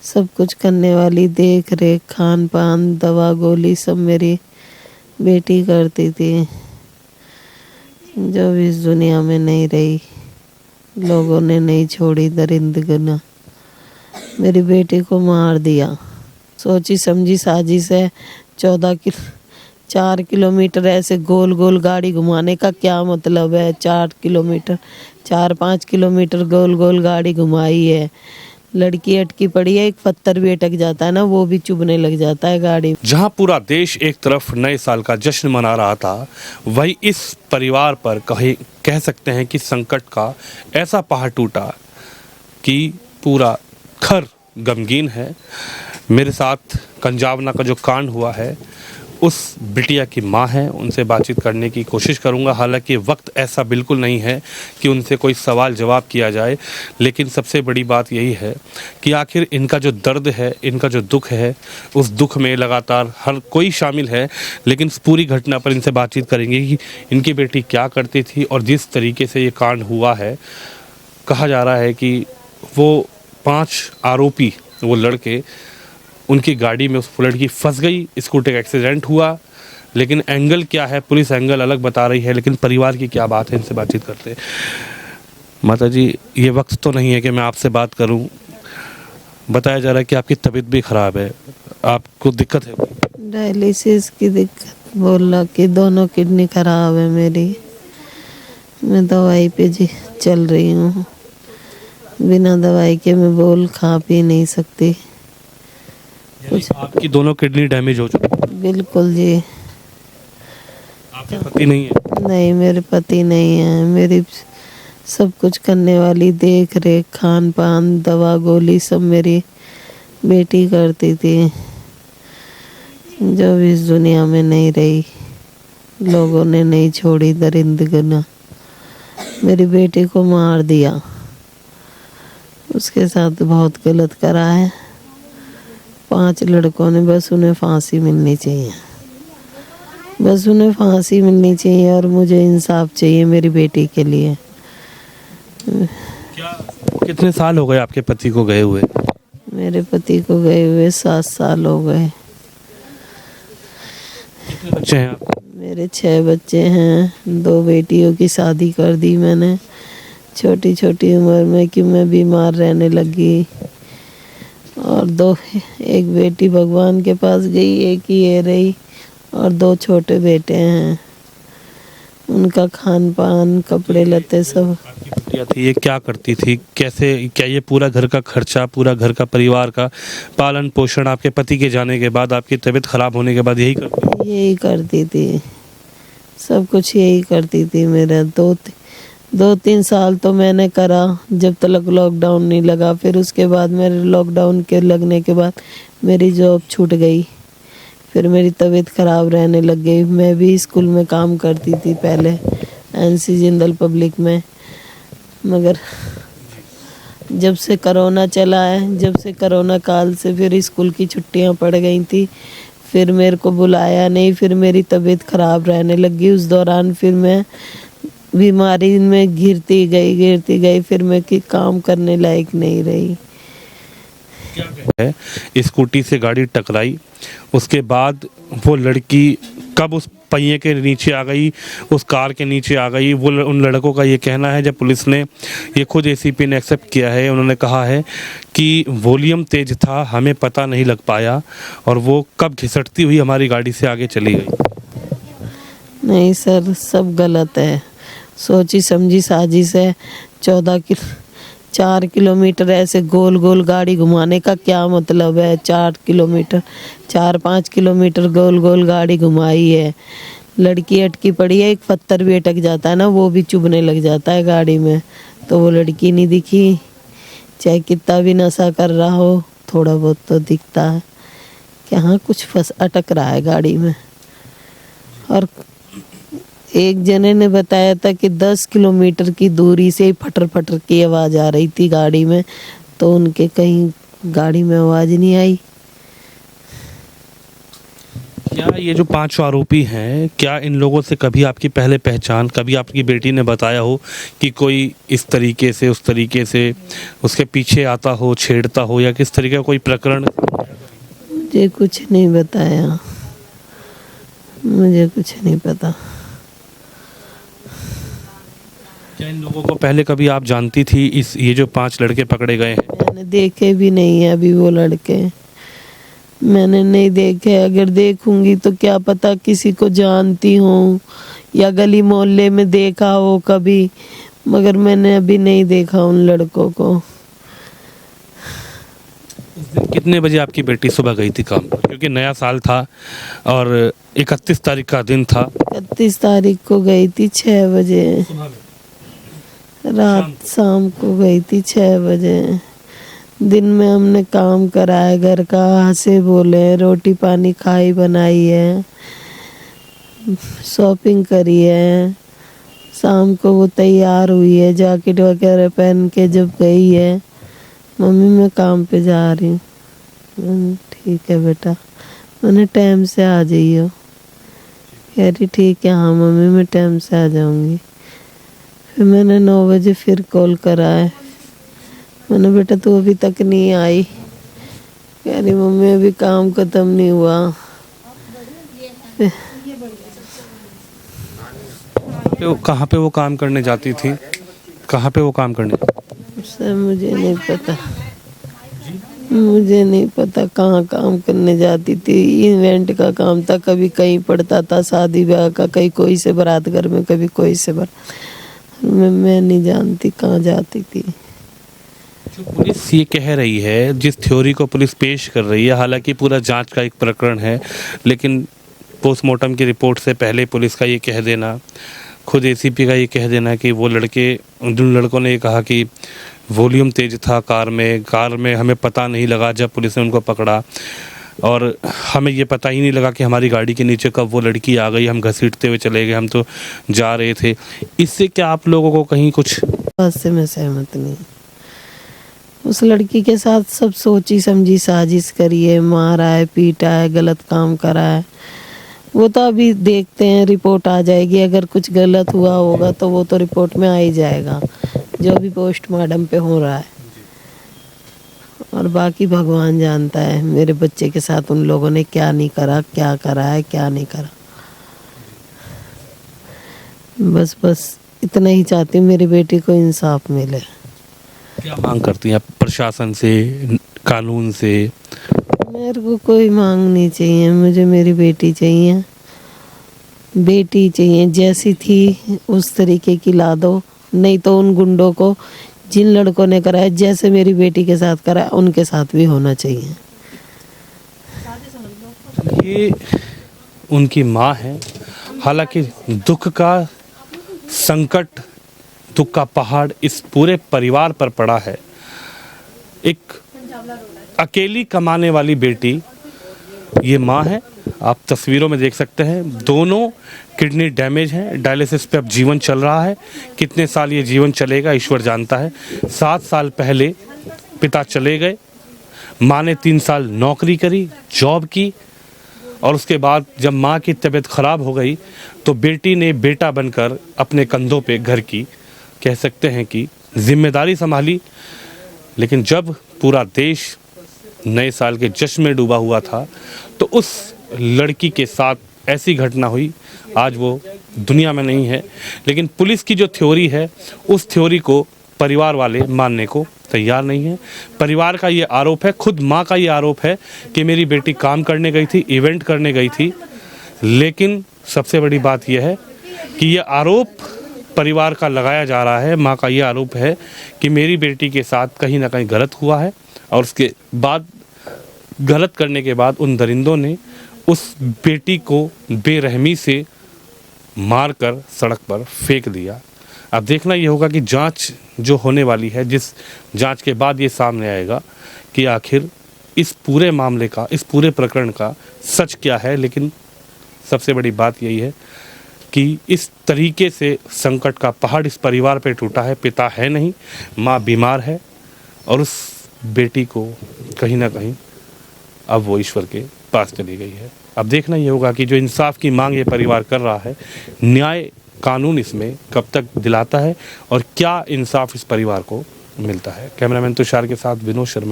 सब कुछ करने वाली, देख रेख, खान पान, दवा गोली सब मेरी बेटी करती थी। जो भी इस दुनिया में नहीं रही, लोगों ने नहीं छोड़ी दरिंदगना, मेरी बेटी को मार दिया। सोची समझी साजिश है। 4 किलोमीटर ऐसे गोल गोल गाड़ी घुमाने का क्या मतलब है? 4 किलोमीटर, 4-5 किलोमीटर गोल गोल गाड़ी घुमाई है। लड़की अटकी पड़ी है, एक पत्थर भी अटक जाता है ना, वो भी चुभने लग जाता है गाड़ी। जहां पूरा देश एक तरफ नए साल का जश्न मना रहा था, वही इस परिवार पर कह सकते हैं कि संकट का ऐसा पहाड़ टूटा कि पूरा घर गमगीन है। मेरे साथ कंजावना का जो कांड हुआ है, उस बिटिया की माँ है, उनसे बातचीत करने की कोशिश करूंगा। हालांकि वक्त ऐसा बिल्कुल नहीं है कि उनसे कोई सवाल जवाब किया जाए, लेकिन सबसे बड़ी बात यही है कि आखिर इनका जो दर्द है, इनका जो दुख है, उस दुख में लगातार हर कोई शामिल है। लेकिन इस पूरी घटना पर इनसे बातचीत करेंगे कि इनकी बेटी क्या करती थी और जिस तरीके से ये कांड हुआ है। कहा जा रहा है कि वो 5 आरोपी, वो लड़के, उनकी गाड़ी में उस लड़की फंस गई, स्कूटर का एक्सीडेंट हुआ। लेकिन एंगल क्या है, पुलिस एंगल अलग बता रही है, लेकिन परिवार की क्या बात है, इनसे बातचीत करते हैं। माता जी, ये वक्त तो नहीं है कि मैं आपसे बात करूं। बताया जा रहा है कि आपकी तबीयत भी ख़राब है, आपको दिक्कत है? डायलिसिस की दिक्कत, बोला कि दोनों किडनी खराब है मेरी। मैं दवाई पे जी चल रही हूँ, बिना दवाई के मैं बोल खा पी नहीं सकती कुछ। आपकी दोनों किडनी डैमेज हो चुकी? बिल्कुल जी। आपके पति नहीं है? नहीं, मेरे पति नहीं है। मेरी सब कुछ करने वाली, देख रेख, खान पान, दवा गोली सब मेरी बेटी करती थी। जो भी इस दुनिया में नहीं रही, लोगों ने नहीं छोड़ी दरिंदगना, मेरी बेटी को मार दिया। उसके साथ बहुत गलत करा है। 5 लड़कों ने, बस उन्हें फांसी मिलनी चाहिए, बस उन्हें फांसी मिलनी चाहिए और मुझे इंसाफ चाहिए मेरी बेटी के लिए। क्या कितने साल हो गए आपके पति को गए हुए? मेरे पति को गए हुए 7 साल हो गए। कितने बच्चे हैं आपके? मेरे 6 बच्चे हैं। 2 बेटियों की शादी कर दी मैंने छोटी छोटी उम्र में कि मैं बीमार रहने लगी। और एक बेटी भगवान के पास गई, एक ही ये रही, और 2 छोटे बेटे हैं। उनका खान पान, कपड़े लत्ते सब। आपकी बिटिया थी, ये क्या करती थी, कैसे, क्या ये पूरा घर का खर्चा, पूरा घर का परिवार का पालन पोषण आपके पति के जाने के बाद, आपकी तबीयत खराब होने के बाद यही करती? यही करती थी, सब कुछ यही करती थी। मेरा 2-3 साल तो मैंने करा जब तक लॉकडाउन नहीं लगा। फिर उसके बाद मेरे लॉकडाउन के लगने के बाद मेरी जॉब छूट गई। फिर मेरी तबीयत ख़राब रहने लग गई। मैं भी स्कूल में काम करती थी पहले, एनसी जिंदल पब्लिक में, मगर जब से कोरोना चला है, जब से कोरोना काल से फिर स्कूल की छुट्टियां पड़ गई थी, फिर मेरे को बुलाया नहीं। फिर मेरी तबीयत ख़राब रहने लगी। उस दौरान फिर मैं बीमारी में गिरती गई। फिर मैं काम करने लायक नहीं रही। है स्कूटी से गाड़ी टकराई, उसके बाद वो लड़की कब उस पहिए के नीचे आ गई, उस कार के नीचे आ गई, वो उन लड़कों का ये कहना है, जब पुलिस ने ये खुद एसीपी ने एक्सेप्ट किया है, उन्होंने कहा है कि वॉल्यूम तेज था, हमें पता नहीं लग पाया और वो कब घिसटती हुई हमारी गाड़ी से आगे चली गई। नहीं सर, सब गलत है। सोची समझी साजिश है। 4 किलोमीटर ऐसे गोल गोल गाड़ी घुमाने का क्या मतलब है? 4-5 किलोमीटर गोल गोल गाड़ी घुमाई है। लड़की अटकी पड़ी है, एक पत्थर भी अटक जाता है ना, वो भी चुभने लग जाता है गाड़ी में। तो वो लड़की नहीं दिखी, चाहे कितना भी नशा कर रहा हो, थोड़ा बहुत तो दिखता है कि हाँ कुछ अटक रहा है गाड़ी में। और एक जने ने बताया था कि 10 किलोमीटर की दूरी से ही फटर फटर की आवाज़ आ रही थी गाड़ी में, तो उनके कहीं गाड़ी में आवाज़ नहीं आई। क्या ये जो 5 आरोपी हैं, क्या इन लोगों से कभी आपकी पहले पहचान, कभी आपकी बेटी ने बताया हो कि कोई इस तरीके से उस तरीके से उसके पीछे आता हो, छेड़ता हो, या किस तरीके का कोई प्रकरण? मुझे कुछ नहीं बताया, मुझे कुछ नहीं पता। क्या इन लोगों को पहले कभी आप जानती थी? ये जो 5 लड़के पकड़े गए हैं, मैंने देखे भी नहीं है अभी वो लड़के, मैंने नहीं देखे। अगर देखूंगी तो क्या पता किसी को जानती हूँ या गली मोहल्ले में देखा हो कभी, मगर मैंने अभी नहीं देखा उन लड़कों को। उस दिन कितने बजे आपकी बेटी सुबह गई थी काम पर? क्योंकि नया साल था और 31 तारीख का दिन था। 31 तारीख को गई थी 6 बजे, रात शाम को गई थी 6 बजे। दिन में हमने काम करा है घर का, हंसे बोले, रोटी पानी खाई बनाई है, शॉपिंग करी है। शाम को वो तैयार हुई है, जैकेट वगैरह पहन के जब गई है, मम्मी मैं काम पे जा रही हूँ। ठीक है बेटा, मैंने टाइम से आ जाइयो। कह रही ठीक है हाँ मम्मी मैं टाइम से आ जाऊँगी। फिर मैंने 9 बजे फिर कॉल करा है, मैंने बेटा तू अभी तक नहीं आई। कह रही मम्मी अभी काम खत्म नहीं हुआ। कहाँ पे वो काम करने जाती थी? कहाँ पे वो काम करने? सर मुझे नहीं पता, मुझे नहीं पता कहाँ काम करने जाती थी। इवेंट का काम था, कभी कहीं पड़ता था, शादी ब्याह का, कहीं कोई से बारात घर में, कभी कोई से बारात। मैं नहीं जानती कहाँ जाती थी। जो पुलिस ये कह रही है, जिस थ्योरी को पुलिस पेश कर रही है, हालांकि पूरा जांच का एक प्रकरण है, लेकिन पोस्टमार्टम की रिपोर्ट से पहले पुलिस का ये कह देना, खुद एसीपी का ये कह देना कि वो लड़के, जिन लड़कों ने ये कहा कि वॉल्यूम तेज था कार में हमें पता नहीं लगा जब पुलिस ने उनको पकड़ा, और हमें ये पता ही नहीं लगा कि हमारी गाड़ी के नीचे कब वो लड़की आ गई, हम घसीटते हुए चले गए, हम तो जा रहे थे। इससे क्या आप लोगों को कहीं कुछ? बात से मैं सहमत नहीं। उस लड़की के साथ सब सोची समझी साजिश करी है, मारा है, पीटा है, गलत काम करा है। वो तो अभी देखते हैं, रिपोर्ट आ जाएगी। अगर कुछ गलत हुआ होगा तो वो तो रिपोर्ट में आ ही जाएगा, जो भी पोस्टमार्टम पे हो रहा है। और बाकी भगवान जानता है मेरे बच्चे के साथ उन लोगों ने क्या नहीं करा, क्या करा है, क्या नहीं करा। बस इतना ही चाहती हूँ, मेरी बेटी को इंसाफ मिले। क्या मांग करती हैं आप प्रशासन से, कानून से? मेरे को कोई मांग नहीं चाहिए, मुझे मेरी बेटी चाहिए। बेटी चाहिए, जैसी थी उस तरीके की ला दो, नहीं तो उन गुंडों को, जिन लड़कों ने करा है, जैसे मेरी बेटी के साथ करा है, उनके साथ भी होना चाहिए। ये उनकी माँ है। हालांकि दुख का संकट, दुख का पहाड़ इस पूरे परिवार पर पड़ा है। एक अकेली कमाने वाली बेटी ये माँ है। आप तस्वीरों में देख सकते हैं, दोनों किडनी डैमेज हैं, डायलिसिस पे अब जीवन चल रहा है। कितने साल ये जीवन चलेगा ईश्वर जानता है। 7 साल पहले पिता चले गए, माँ ने 3 साल नौकरी करी, जॉब की, और उसके बाद जब माँ की तबीयत ख़राब हो गई तो बेटी ने बेटा बनकर अपने कंधों पे घर की, कह सकते हैं कि, जिम्मेदारी संभाली। लेकिन जब पूरा देश नए साल के जश्न में डूबा हुआ था तो उस लड़की के साथ ऐसी घटना हुई। आज वो दुनिया में नहीं है, लेकिन पुलिस की जो थ्योरी है उस थ्योरी को परिवार वाले मानने को तैयार नहीं है। परिवार का ये आरोप है, खुद माँ का ये आरोप है कि मेरी बेटी काम करने गई थी, इवेंट करने गई थी। लेकिन सबसे बड़ी बात यह है कि ये आरोप परिवार का लगाया जा रहा है, माँ का ये आरोप है कि मेरी बेटी के साथ कहीं ना कहीं गलत हुआ है, और उसके बाद गलत करने के बाद उन दरिंदों ने उस बेटी को बेरहमी से मारकर सड़क पर फेंक दिया। अब देखना ये होगा कि जांच जो होने वाली है, जिस जांच के बाद ये सामने आएगा कि आखिर इस पूरे मामले का, इस पूरे प्रकरण का सच क्या है। लेकिन सबसे बड़ी बात यही है कि इस तरीके से संकट का पहाड़ इस परिवार पे टूटा है। पिता है नहीं, माँ बीमार है, और उस बेटी को कहीं ना कहीं अब वो ईश्वर के पास चली गई है। अब देखना ये होगा कि जो इंसाफ की मांग ये परिवार कर रहा है, न्याय कानून इसमें कब तक दिलाता है और क्या इंसाफ इस परिवार को मिलता है। कैमरामैन तुषार के साथ विनोद शर्मा।